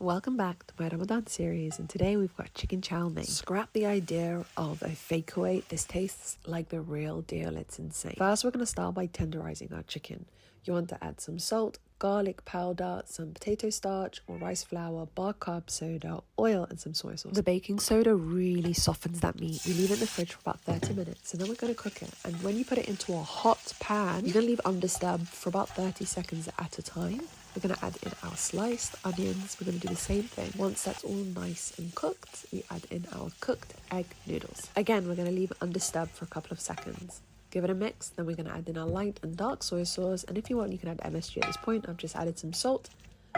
Welcome back to my Ramadan series, and today we've got chicken chow mein. Scrap the idea of a fake weight. This tastes like the real deal. It's insane. First, we're going to start by tenderizing our chicken. You want to add some salt, garlic powder, some potato starch or rice flour, bar carb soda, oil, and some soy sauce. The baking soda really softens that meat. We leave it in the fridge for about 30 minutes, and then we're going to cook it. And when you put it into a hot pan, you're going to leave undisturbed for about 30 seconds at a time. We're going to add in our sliced onions. We're going to do the same thing. Once that's all nice and cooked, we add in our cooked egg noodles. Again, we're going to leave it undisturbed for a couple of seconds. Give it a mix. Then we're going to add in our light and dark soy sauce. And if you want, you can add MSG at this point. I've just added some salt.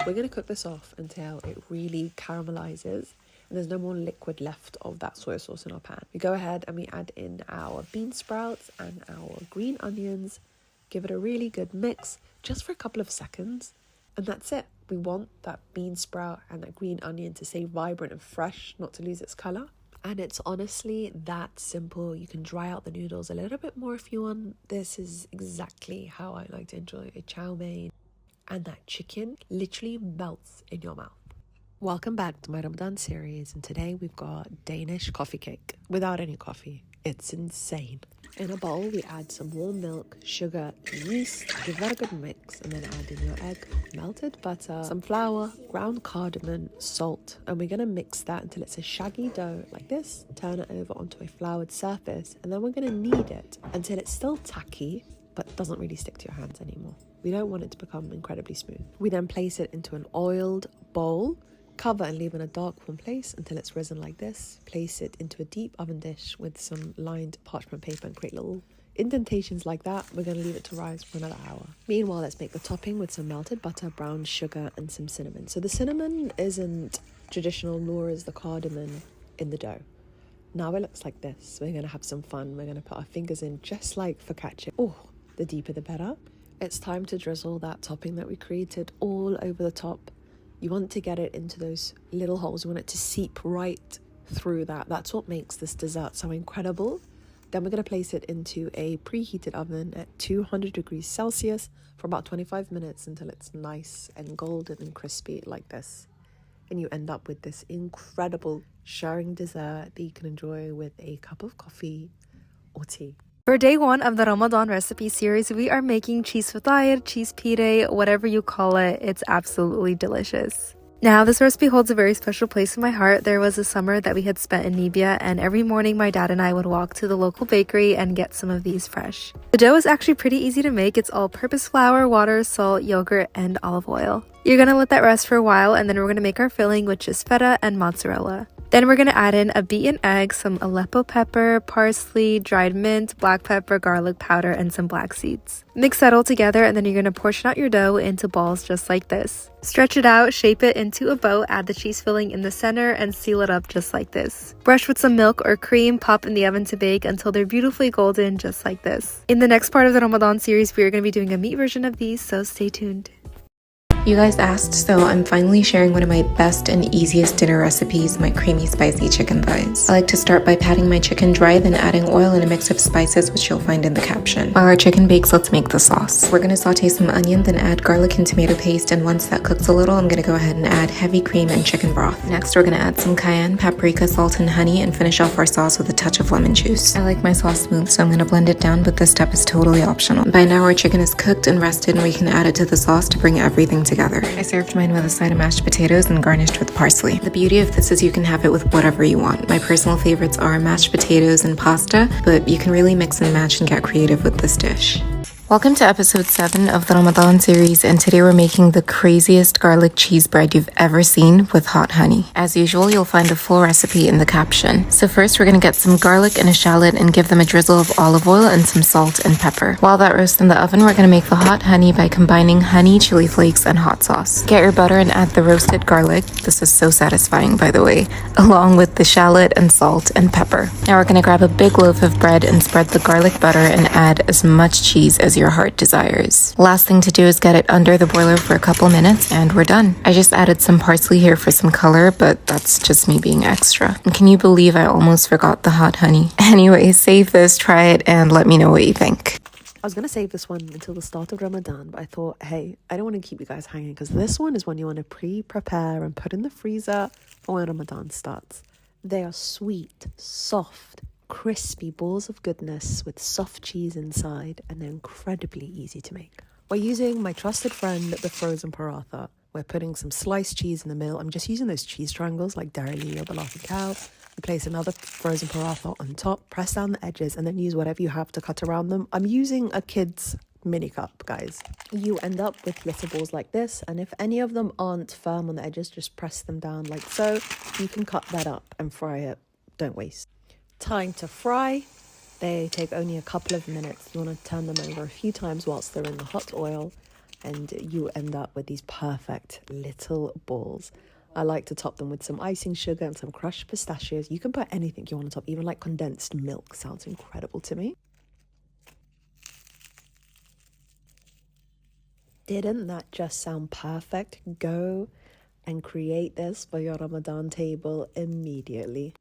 We're going to cook this off until it really caramelizes and there's no more liquid left of that soy sauce in our pan. We go ahead and we add in our bean sprouts and our green onions. Give it a really good mix just for a couple of seconds. And that's it. We want that bean sprout and that green onion to stay vibrant and fresh, not to lose its color. And it's honestly that simple. You can dry out the noodles a little bit more if you want. This is exactly how I like to enjoy a chow mein. And that chicken literally melts in your mouth. Welcome back to my Ramadan series. And today we've got Danish coffee cake without any coffee. It's insane. In a bowl, we add some warm milk, sugar, yeast, give that a good mix, and then add in your egg, melted butter, some flour, ground cardamom, salt, and we're going to mix that until it's a shaggy dough like this. Turn it over onto a floured surface, and then we're going to knead it until it's still tacky, but doesn't really stick to your hands anymore. We don't want it to become incredibly smooth. We then place it into an oiled bowl, cover and leave in a dark warm place until it's risen like this. Place it into a deep oven dish with some lined parchment paper and create little indentations like that. We're going to leave it to rise for another hour. Meanwhile, let's make the topping with some melted butter, brown sugar, and some cinnamon. So the cinnamon isn't traditional, nor is the cardamom in the dough. Now it looks like this. We're going to have some fun. We're going to put our fingers in just like focaccia. Oh, the deeper the better. It's time to drizzle that topping that we created all over the top. You want to get it into those little holes. You want it to seep right through that. That's what makes this dessert so incredible. Then we're going to place it into a preheated oven at 200 degrees Celsius for about 25 minutes until it's nice and golden and crispy like this. And you end up with this incredible sharing dessert that you can enjoy with a cup of coffee or tea. For day one of the Ramadan recipe series, we are making cheese fatair, cheese pide, whatever you call it. It's absolutely delicious. Now, this recipe holds a very special place in my heart. There was a summer that we had spent in Libya, and every morning my dad and I would walk to the local bakery and get some of these fresh. The dough is actually pretty easy to make. It's all-purpose flour, water, salt, yogurt, and olive oil. You're going to let that rest for a while, and then we're going to make our filling, which is feta and mozzarella. Then we're going to add in a beaten egg, some Aleppo pepper, parsley, dried mint, black pepper, garlic powder, and some black seeds. Mix that all together, and then you're going to portion out your dough into balls just like this. Stretch it out, shape it into a bow, add the cheese filling in the center, and seal it up just like this. Brush with some milk or cream, pop in the oven to bake until they're beautifully golden just like this. In the next part of the Ramadan series, we are going to be doing a meat version of these, so stay tuned. You guys asked, so I'm finally sharing one of my best and easiest dinner recipes, my creamy spicy chicken thighs. I like to start by patting my chicken dry, then adding oil and a mix of spices, which you'll find in the caption. While our chicken bakes, let's make the sauce. We're going to saute some onion, then add garlic and tomato paste, and once that cooks a little, I'm going to go ahead and add heavy cream and chicken broth. Next, we're going to add some cayenne, paprika, salt, and honey, and finish off our sauce with a touch of lemon juice. I like my sauce smooth, so I'm going to blend it down, but this step is totally optional. By now, our chicken is cooked and rested, and we can add it to the sauce to bring everything together. I served mine with a side of mashed potatoes and garnished with parsley. The beauty of this is you can have it with whatever you want. My personal favorites are mashed potatoes and pasta, but you can really mix and match and get creative with this dish. Welcome to episode 7 of the Ramadan series, and today we're making the craziest garlic cheese bread you've ever seen with hot honey. As usual, you'll find the full recipe in the caption. So first, we're going to get some garlic and a shallot and give them a drizzle of olive oil and some salt and pepper. While that roasts in the oven, we're going to make the hot honey by combining honey, chili flakes, and hot sauce. Get your butter and add the roasted garlic. This is so satisfying, by the way, along with the shallot and salt and pepper. Now we're going to grab a big loaf of bread and spread the garlic butter and add as much cheese as your heart desires. Last thing to do is get it under the boiler for a couple minutes and we're done. I just added some parsley here for some color, but that's just me being extra. And can you believe I almost forgot the hot honey? Anyway, save this, try it, and let me know what you think. I was going to save this one until the start of Ramadan, but I thought, hey, I don't want to keep you guys hanging because this one is one you want to prepare and put in the freezer for when Ramadan starts. They are sweet, soft, crispy balls of goodness with soft cheese inside, and they're incredibly easy to make. We're using my trusted friend, the frozen paratha. We're putting some sliced cheese in the middle. I'm just using those cheese triangles like Dairy or Balafel Cow. We place another frozen paratha on top, press down the edges, and then use whatever you have to cut around them. I'm using a kid's mini cup, guys. You end up with little balls like this, and if any of them aren't firm on the edges, just press them down like so. You can cut that up and fry it. Don't waste. Time to fry. They take only a couple of minutes. You want to turn them over a few times whilst they're in the hot oil, and you end up with these perfect little balls. I like to top them with some icing sugar and some crushed pistachios. You can put anything you want on top, even like condensed milk. Sounds incredible to me. Didn't that just sound perfect? Go and create this for your Ramadan table immediately.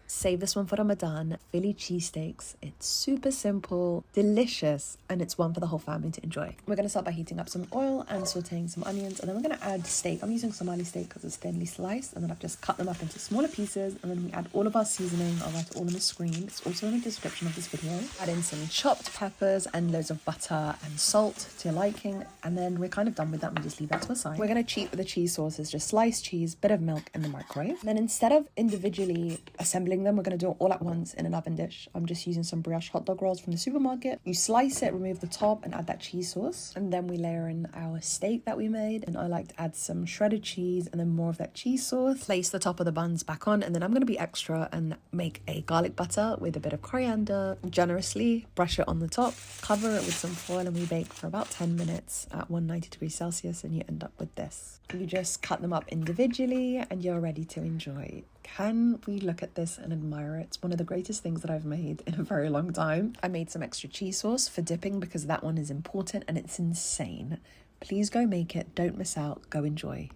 Save this one for Ramadan. Philly cheesesteaks. It's super simple, delicious, and it's one for the whole family to enjoy. We're going to start by heating up some oil and sauteing some onions, and then we're going to add steak. I'm using Somali steak because it's thinly sliced, and then I've just cut them up into smaller pieces, and then we add all of our seasoning. I'll write it all on the screen. It's also in the description of this video. Add in some chopped peppers and loads of butter and salt to your liking, and then we're kind of done with that. We just leave that to a side. We're going to cheat with the cheese sauces, just sliced cheese, bit of milk in the microwave. And then instead of individually assembling them, we're going to do it all at once in an oven dish. I'm just using some brioche hot dog rolls from the supermarket. You slice it, remove the top, and add that cheese sauce. And then we layer in our steak that we made. And I like to add some shredded cheese and then more of that cheese sauce. Place the top of the buns back on. And then I'm going to be extra and make a garlic butter with a bit of coriander. Generously brush it on the top. Cover it with some foil, and we bake for about 10 minutes at 190 degrees Celsius. And you end up with this. You just cut them up individually and you're ready to enjoy. Can we look at this and admire it? It's one of the greatest things that I've made in a very long time. I made some extra cheese sauce for dipping because that one is important and it's insane. Please go make it. Don't miss out. Go enjoy.